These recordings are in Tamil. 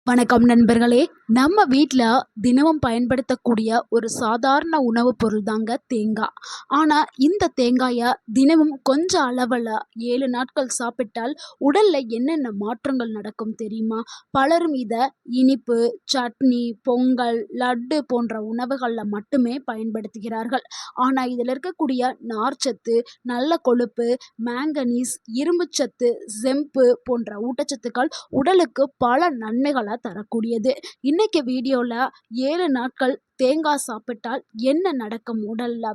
வணக்கம் நண்பர்களே. நம்ம வீட்டில் தினமும் பயன்படுத்தக்கூடிய ஒரு சாதாரண உணவுப் பொருள் தாங்க தேங்காய். ஆனால் இந்த தேங்காயை தினமும் கொஞ்சம் அளவில் 7 நாட்கள் சாப்பிட்டால் உடலில் என்னென்ன மாற்றங்கள் நடக்கும் தெரியுமா? பலரும் இதை இனிப்பு, சட்னி, பொங்கல், லட்டு போன்ற உணவுகளில் மட்டுமே பயன்படுத்துகிறார்கள். ஆனால் இதில் இருக்கக்கூடிய நார்ச்சத்து, நல்ல கொழுப்பு, மேங்கனீஸ், இரும்புச்சத்து, செம்பு போன்ற ஊட்டச்சத்துக்கள் உடலுக்கு பல நன்மைகளை தரக்கூடியது. இன்னைக்கு வீடியோல 7 நாட்கள் தேங்காய் சாப்பிட்டால் என்ன நடக்கும் உடல்ல,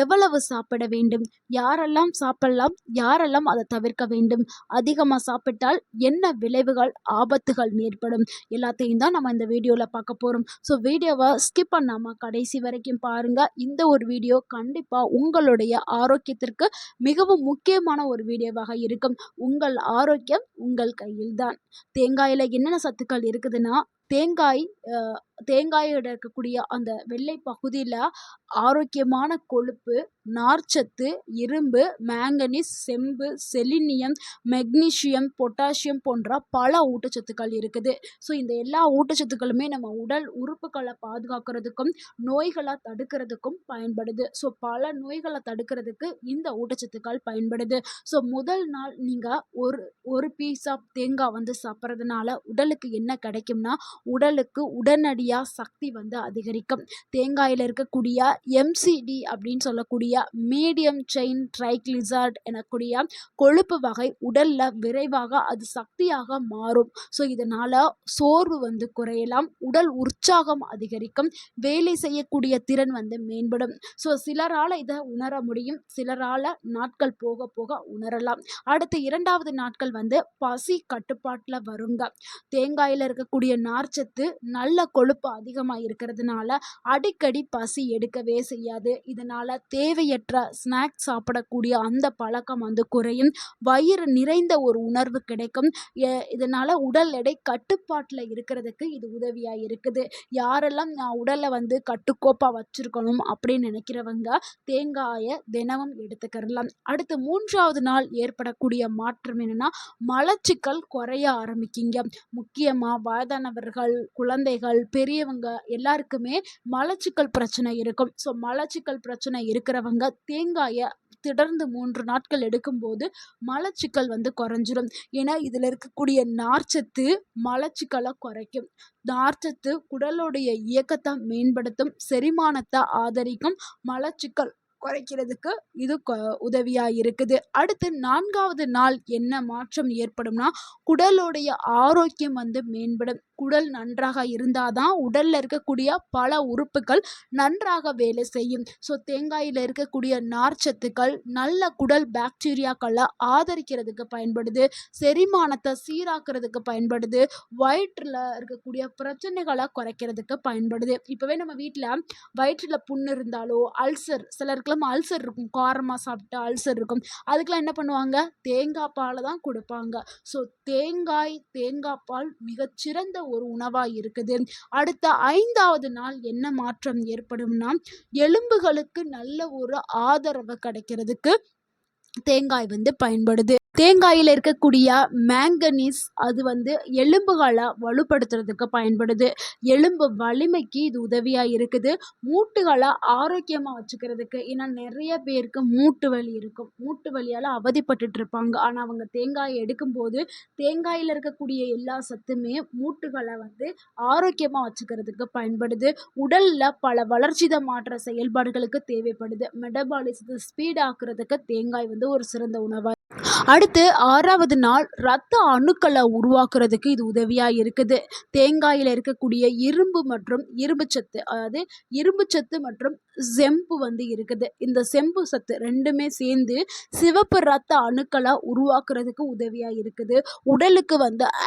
எவ்வளவு சாப்பிட வேண்டும், யாரெல்லாம் சாப்பிடலாம், யாரெல்லாம் அதை தவிர்க்க வேண்டும், அதிகமாக சாப்பிட்டால் என்ன விளைவுகள், ஆபத்துகள் ஏற்படும், எல்லாத்தையும் தான் நம்ம இந்த வீடியோவில் பார்க்க போகிறோம். ஸோ வீடியோவை ஸ்கிப் பண்ணாமல் கடைசி வரைக்கும் பாருங்கள். இந்த ஒரு வீடியோ கண்டிப்பாக உங்களுடைய ஆரோக்கியத்திற்கு மிகவும் முக்கியமான ஒரு வீடியோவாக இருக்கும். உங்கள் ஆரோக்கியம் உங்கள் கையில்தான். தேங்காயில் என்னென்ன சத்துக்கள் இருக்குதுன்னா, தேங்காயோட இருக்கக்கூடிய அந்த வெள்ளை பகுதியில் ஆரோக்கியமான கொழுப்பு, நார்ச்சத்து, இரும்பு, மேங்கனீஸ், செம்பு, செலினியம், மெக்னீசியம், பொட்டாசியம் போன்ற பல ஊட்டச்சத்துக்கள் இருக்குது. ஸோ இந்த எல்லா ஊட்டச்சத்துக்களுமே நம்ம உடல் உறுப்புகளை பாதுகாக்கிறதுக்கும் நோய்களை தடுக்கிறதுக்கும் பயன்படுது. ஸோ பல நோய்களை தடுக்கிறதுக்கு இந்த ஊட்டச்சத்துக்கள் பயன்படுது. ஸோ முதல் நாள் நீங்கள் ஒரு பீஸ் ஆஃப் தேங்காய் சாப்பிட்றதுனால உடலுக்கு என்ன கிடைக்கும்னா, உடலுக்கு உடனடியாக சக்தி அதிகரிக்கும். தேங்காயில் இருக்கக்கூடிய MCD அப்படின்னு சொல்லக்கூடிய மீடியம் செயின் ட்ரைக்ளிசரைட் எனக்கூடிய கொழுப்பு வகை உடல்ல விரைவாக அது சக்தியாக மாறும். ஸோ இதனால சோர்வு குறையலாம், உடல் உற்சாகம் அதிகரிக்கும், வேலை செய்யக்கூடிய திறன் மேம்படும். ஸோ சிலரால் இதை உணர முடியும், சிலரால் நாட்கள் போக போக உணரலாம். அடுத்து 2வது நாட்கள் பசி கட்டுப்பாட்டில் வருங்க. தேங்காயில் இருக்கக்கூடிய நார்ச்சத்து, நல்ல கொழுப்பு அதிகமாக இருக்கிறதுனால அடிக்கடி பசி எடுக்கவே செய்யாது. இதனால் தேவையற்ற ஸ்நாக்ஸ் சாப்பிடக்கூடிய அந்த பழக்கம் குறையும். வயிறு நிறைந்த ஒரு உணர்வு கிடைக்கும். இதனால் உடல் எடை கட்டுப்பாட்டில் இருக்கிறதுக்கு இது உதவியாக இருக்குது. யாரெல்லாம் நான் உடலை கட்டுக்கோப்பாக வச்சுருக்கணும் அப்படின்னு நினைக்கிறவங்க தேங்காயை தினமும் எடுத்துக்கிறலாம். அடுத்து 3வது நாள் ஏற்படக்கூடிய மாற்றம் என்னென்னா, மலச்சிக்கல் குறைய ஆரம்பிக்குங்க. முக்கியமாக வயதானவர்கள், குழந்தைகள், பெரியவங்க எல்லாருக்குமே மலச்சிக்கல் பிரச்சனை இருக்கும். ஸோ மலச்சிக்கல் பிரச்சனை இருக்கிறவங்க தேங்காயை தொடர்ந்து 3 நாட்கள் எடுக்கும்போது மலச்சிக்கல் குறைஞ்சிரும். ஏன்னா இதில் இருக்கக்கூடிய நார்ச்சத்து மலச்சிக்கலை குறைக்கும். நார்ச்சத்து குடலுடைய இயக்கத்தை மேம்படுத்தும், செரிமானத்தை ஆதரிக்கும், மலச்சிக்கல் குறைக்கிறதுக்கு இது உதவியாக இருக்குது. அடுத்து 4வது நாள் என்ன மாற்றம் ஏற்படும்னா, குடலுடைய ஆரோக்கியம் மேம்படும். குடல் நன்றாக இருந்தால் தான் உடலில் இருக்கக்கூடிய பல உறுப்புகள் நன்றாக வேலை செய்யும். ஸோ தேங்காயில் இருக்கக்கூடிய நார்ச்சத்துக்கள் நல்ல குடல் பாக்டீரியாக்களை ஆதரிக்கிறதுக்கு பயன்படுது, செரிமானத்தை சீராக்கிறதுக்கு பயன்படுது, வயிற்றில் இருக்கக்கூடிய பிரச்சனைகளை குறைக்கிறதுக்கு பயன்படுது. இப்போவே நம்ம வீட்டில் வயிற்றில் புண்ணு இருந்தாலோ, அல்சர், சிலருக்குலாம் அல்சர் இருக்கும், காரமாக சாப்பிட்டு அல்சர் இருக்கும், அதுக்கெலாம் என்ன பண்ணுவாங்க, தேங்காய் பாலை தான் கொடுப்பாங்க. ஸோ தேங்காய் பால் மிகச்சிறந்த ஒரு உணவாக இருக்குது. அடுத்த 5வது நாள் என்ன மாற்றம் ஏற்படும்னா, எலும்புகளுக்கு நல்ல ஒரு ஆதரவு கிடைக்கிறதுக்கு தேங்காய் பயன்படுது. தேங்காயில் இருக்கக்கூடிய மேங்கனீஸ் அது எலும்புகளை வலுப்படுத்துறதுக்கு பயன்படுது. எலும்பு வலிமைக்கு இது உதவியாக இருக்குது. மூட்டுகளை ஆரோக்கியமாக வச்சுக்கிறதுக்கு, ஏன்னா நிறைய பேருக்கு மூட்டு வலி இருக்கும், மூட்டு வலியால் அவதிப்பட்டுட்டு இருப்பாங்க. ஆனால் அவங்க தேங்காயை எடுக்கும்போது தேங்காயில் இருக்கக்கூடிய எல்லா சத்துமே மூட்டுகளை ஆரோக்கியமாக வச்சுக்கிறதுக்கு பயன்படுது. உடலில் பல வளர்ச்சிதை மாற்ற செயல்பாடுகளுக்கு தேவைப்படுது. மெட்டபாலிசத்தை ஸ்பீட் ஆக்குறதுக்கு தேங்காய் ஒரு சிறந்த உணவாக. அடுத்து 6வது நாள் இரத்த அணுக்களை உருவாக்குறதுக்கு இது உதவியாக இருக்குது. தேங்காயில் இருக்கக்கூடிய இரும்பு மற்றும் இரும்புச்சத்து, அதாவது இரும்புச்சத்து மற்றும் செம்பு இருக்குது. இந்த செம்பு சத்து ரெண்டுமே சேர்ந்து சிவப்பு இரத்த அணுக்களை உருவாக்குறதுக்கு உதவியாக இருக்குது. உடலுக்கு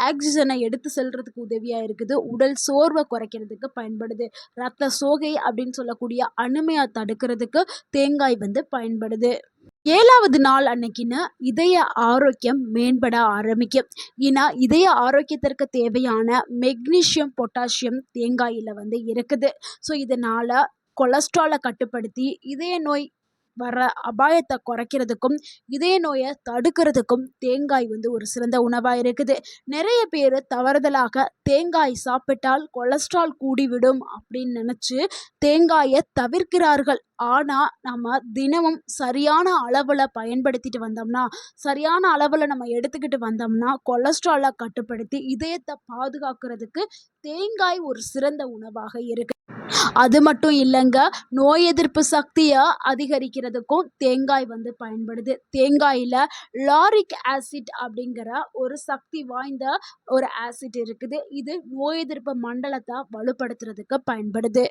ஆக்சிஜனை எடுத்து செல்றதுக்கு உதவியாக இருக்குது. உடல் சோர்வை குறைக்கிறதுக்கு பயன்படுது. இரத்த சோகை அப்படின்னு சொல்லக்கூடிய அனிமியா தடுக்கிறதுக்கு தேங்காய் பயன்படுது. 7வது நாள் அன்னைக்குன்னு இதய ஆரோக்கியம் மேம்பட ஆரம்பிக்கும். ஏன்னா இதய ஆரோக்கியத்திற்கு தேவையான மெக்னீசியம், பொட்டாசியம் தேங்காயில் இருக்குது. ஸோ இதனால் கொலஸ்ட்ராலை கட்டுப்படுத்தி இதய நோய் வர அபாயத்தை குறைக்கிறதுக்கும் இதய நோயை தடுக்கிறதுக்கும் தேங்காய் வந்து ஒரு சிறந்த உணவாக இருக்குது. நிறைய பேர் தவறுதலாக தேங்காய் சாப்பிட்டால் கொலஸ்ட்ரால் கூடிவிடும் அப்படின்னு நினச்சி தேங்காயை தவிர்க்கிறார்கள். ஆனால் நம்ம தினமும் சரியான அளவில் பயன்படுத்திட்டு வந்தோம்னா, சரியான அளவில் நம்ம எடுத்துக்கிட்டு வந்தோம்னா கொலஸ்ட்ராலை கட்டுப்படுத்தி இதயத்தை பாதுகாக்கிறதுக்கு தேங்காய் ஒரு சிறந்த உணவாக இருக்கு. அது மட்டும் இல்லைங்க, நோய் எதிர்ப்பு சக்தியை அதிகரிக்கிறதுக்கும் தேங்காய் வந்து பயன்படுது. தேங்காயில் லாரிக் ஆசிட் அப்படிங்கிற ஒரு சக்தி வாய்ந்த ஒரு ஆசிட் இருக்குது. இது நோய் எதிர்ப்பு மண்டலத்தை வலுப்படுத்துறதுக்கு பயன்படுது.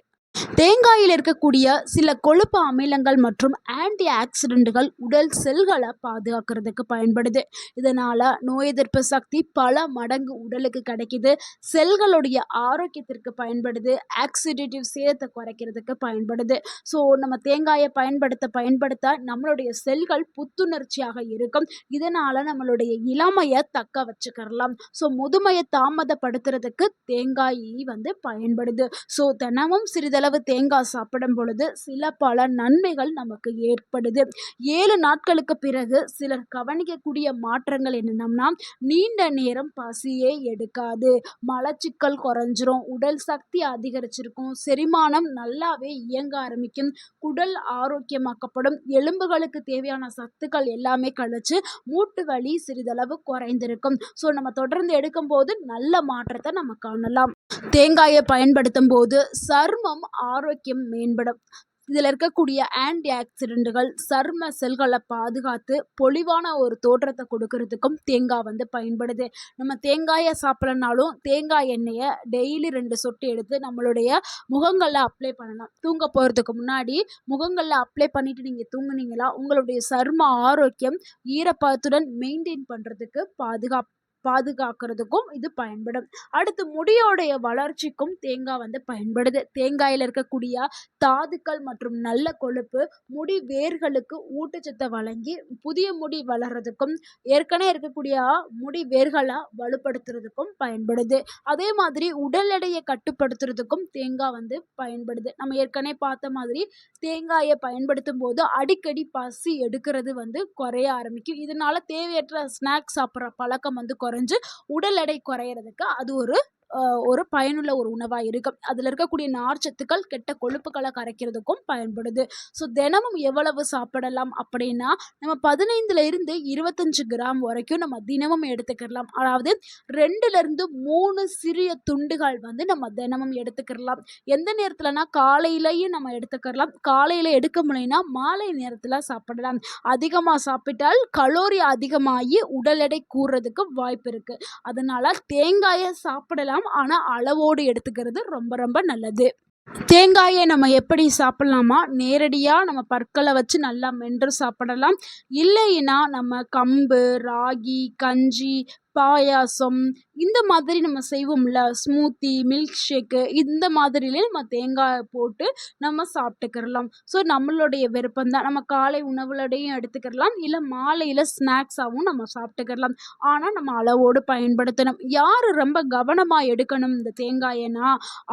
தேங்காயில் இருக்கக்கூடிய சில கொழுப்பு அமிலங்கள் மற்றும் ஆன்டி ஆக்சிடென்ட்டுகள் உடல் செல்களை பாதுகாக்கிறதுக்கு பயன்படுது. இதனால் நோய் எதிர்ப்பு சக்தி பல மடங்கு உடலுக்கு கிடைக்குது. செல்களுடைய ஆரோக்கியத்திற்கு பயன்படுது. ஆக்சிடேட்டிவ் சேதத்தை குறைக்கிறதுக்கு பயன்படுது. ஸோ நம்ம தேங்காயை பயன்படுத்த நம்மளுடைய செல்கள் புத்துணர்ச்சியாக இருக்கும். இதனால் நம்மளுடைய இளமையை தக்க வச்சுக்கிறலாம். ஸோ முதுமையை தாமதப்படுத்துறதுக்கு தேங்காய் வந்து பயன்படுது. ஸோ தினமும் சிறிதளவு தேங்காய் சாப்பிடும் பொழுது பல நன்மைகள் நமக்கு ஏற்படுது. 7 நாட்களுக்கு பிறகு சிலர் கவனிக்கக்கூடிய மாற்றங்கள் என்னென்னா, நீண்ட நேரம் பசியே எடுக்காது, மலச்சிக்கல் குறைஞ்சிரும், உடல் சக்தி அதிகரிச்சிருக்கும், செரிமானம் நல்லாவே இயங்க ஆரம்பிக்கும், குடல் ஆரோக்கியமாக்கப்படும், எலும்புகளுக்கு தேவையான சத்துக்கள் எல்லாமே கழிச்சு மூட்டு வலி சிறிதளவு குறைந்திருக்கும். ஸோ நம்ம தொடர்ந்து எடுக்கும்போது நல்ல மாற்றத்தை நம்ம காணலாம். தேங்காயை பயன்படுத்தும் போது சருமம் ஆரோக்கியம் மேம்படும். இதில் இருக்கக்கூடிய ஆன்டி ஆக்சிடென்ட்டுகள் சரும செல்களை பாதுகாத்து பொலிவான ஒரு தோற்றத்தை கொடுக்கறதுக்கும் தேங்காய் வந்து பயன்படுது. நம்ம தேங்காயை சாப்பிட்றனாலும் தேங்காய் எண்ணெயை டெய்லி 2 சொட்டு எடுத்து நம்மளுடைய முகங்களில் அப்ளை பண்ணலாம். தூங்க போகிறதுக்கு முன்னாடி முகங்களில் அப்ளை பண்ணிவிட்டு நீங்கள் தூங்குனீங்களா, உங்களுடைய சரும ஆரோக்கியம் ஈரப்பதத்துடன் மெயின்டைன் பண்ணுறதுக்கு பாதுகாக்கிறதுக்கும் இது பயன்படும். அடுத்து முடியோடைய வளர்ச்சிக்கும் தேங்காய் வந்து பயன்படுது. தேங்காயில் இருக்கக்கூடிய தாதுக்கள் மற்றும் நல்ல கொழுப்பு முடி வேர்களுக்கு ஊட்டச்சத்தை வழங்கி புதிய முடி வளர்றதுக்கும் ஏற்கனவே இருக்கக்கூடிய முடி வேர்களை வலுப்படுத்துறதுக்கும் பயன்படுது. அதே மாதிரி உடல் எடையை கட்டுப்படுத்துறதுக்கும் தேங்காய் வந்து பயன்படுது. நம்ம ஏற்கனவே பார்த்த மாதிரி தேங்காயை பயன்படுத்தும் போது அடிக்கடி பசி எடுக்கிறது வந்து குறைய ஆரம்பிக்கும். இதனால தேவையற்ற ஸ்நாக்ஸ் சாப்பிட்ற பழக்கம் வந்து குறைஞ்சு உடல் எடை குறையிறதுக்கு அது ஒரு பயனுள்ள ஒரு உணவாக இருக்கும். அதில் இருக்கக்கூடிய நார்ச்சத்துக்கள் கெட்ட கொழுப்புகளை கரைக்கிறதுக்கும் பயன்படுது. ஸோ தினமும் எவ்வளவு சாப்பிடலாம் அப்படின்னா, நம்ம 15 25 கிராம் வரைக்கும் நம்ம தினமும் எடுத்துக்கலாம். அதாவது 2 3 சிறிய துண்டுகள் வந்து நம்ம தினமும் எடுத்துக்கலாம். எந்த நேரத்தில்னா காலையிலையும் நம்ம எடுத்துக்கலாம். காலையில் எடுக்க முடியலனா மாலை நேரத்தில் சாப்பிடலாம். அதிகமாக சாப்பிட்டால் கலோரி அதிகமாகி உடல் எடை கூடுறதுக்கு வாய்ப்பு இருக்குது. அதனால் தேங்காயை சாப்பிடலாம், ஆனால் அளவோடு எடுத்துக்கிறது ரொம்ப ரொம்ப நல்லது. தேங்காயை நம்ம எப்படி சாப்பிட்லாமா, நேரடியாக நம்ம பற்களை வச்சு நல்லா மென்று சாப்பிடலாம். இல்லைன்னா நம்ம கம்பு, ராகி, கஞ்சி, பாயாசம் இந்த மாதிரி நம்ம செய்வோம்ல, ஸ்மூத்தி, மில்க் ஷேக்கு இந்த மாதிரிலே நம்ம தேங்காய் போட்டு நம்ம சாப்பிட்டுக்கிறலாம். ஸோ நம்மளுடைய விருப்பம்தான். நம்ம காலை உணவுலோடையும் எடுத்துக்கிறலாம், இல்லை மாலையில் ஸ்நாக்ஸாகவும் நம்ம சாப்பிட்டுக்கிறலாம். ஆனால் நம்ம அளவோடு பயன்படுத்தணும். யார் ரொம்ப கவனமாக எடுக்கணும் இந்த தேங்காயனா,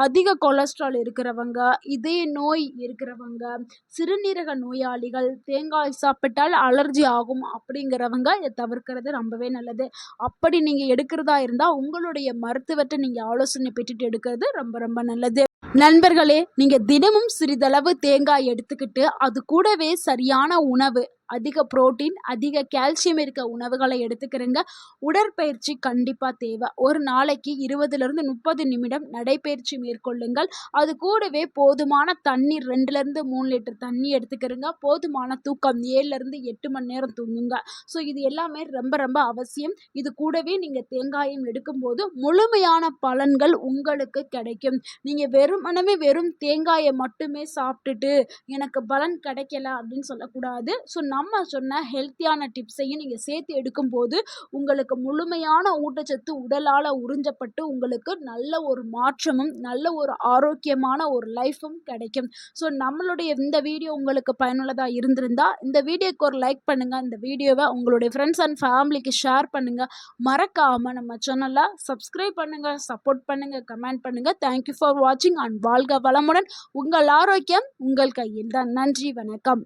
அதிக கொலஸ்ட்ரால் இருக்கிறவங்க, இதய நோய் இருக்கிறவங்க, சிறுநீரக நோயாளிகள், தேங்காய் சாப்பிட்டால் அலர்ஜி ஆகும் அப்படிங்கிறவங்க இதை தவிர்க்கிறது ரொம்பவே நல்லது. அப்படி நீங்கள் எடுக்கிறதா இருந்தால் உங்களுடைய மருத்துவர்கிட்ட நீங்கள் ஆலோசனை பெற்றுட்டு எடுக்கிறது ரொம்ப ரொம்ப நல்லது. நண்பர்களே, நீங்கள் தினமும் சிறிதளவு தேங்காய் எடுத்துக்கிட்டு அது கூடவே சரியான உணவு, அதிக புரோட்டீன், அதிக கால்சியம் இருக்க உணவுகளை எடுத்துக்கிறங்க. உடற்பயிற்சி கண்டிப்பாக தேவை. ஒரு நாளைக்கு 20 30 நிமிடம் நடைப்பயிற்சி மேற்கொள்ளுங்கள். அது கூடவே போதுமான தண்ணீர் 2 3 லிட்டர் தண்ணி எடுத்துக்கிறங்க. போதுமான தூக்கம் 7 8 மணி நேரம் தூங்குங்க. ஸோ இது எல்லாமே ரொம்ப ரொம்ப அவசியம். இது கூடவே நீங்கள் தேங்காயம் எடுக்கும்போது முழுமையான பலன்கள் உங்களுக்கு கிடைக்கும். நீங்கள் வெறும் தேங்காயை மட்டுமே சாப்பிட்டுட்டு எனக்கு பலன் கிடைக்கல அப்படின்னு சொல்லக்கூடாது. ஸோ நம்ம சொன்ன ஹெல்த்தியான டிப்ஸையும் நீங்கள் சேர்த்து எடுக்கும்போது உங்களுக்கு முழுமையான ஊட்டச்சத்து உடலால் உறிஞ்சப்பட்டு உங்களுக்கு நல்ல ஒரு மாற்றமும் நல்ல ஒரு ஆரோக்கியமான ஒரு லைஃப்பும் கிடைக்கும். ஸோ நம்மளுடைய இந்த வீடியோ உங்களுக்கு பயனுள்ளதாக இருந்திருந்தால் இந்த வீடியோக்கு ஒரு லைக் பண்ணுங்கள். இந்த வீடியோவை உங்களுடைய ஃப்ரெண்ட்ஸ் அண்ட் ஃபேமிலிக்கு ஷேர் பண்ணுங்கள். மறக்காமல் நம்ம சேனலை சப்ஸ்கிரைப் பண்ணுங்கள், சப்போர்ட் பண்ணுங்கள், கமெண்ட் பண்ணுங்கள். தேங்க்யூ ஃபார் வாட்சிங் அண்ட் வாழ்க வளமுடன். உங்கள் ஆரோக்கியம் உங்கள் கையில் தான். நன்றி, வணக்கம்.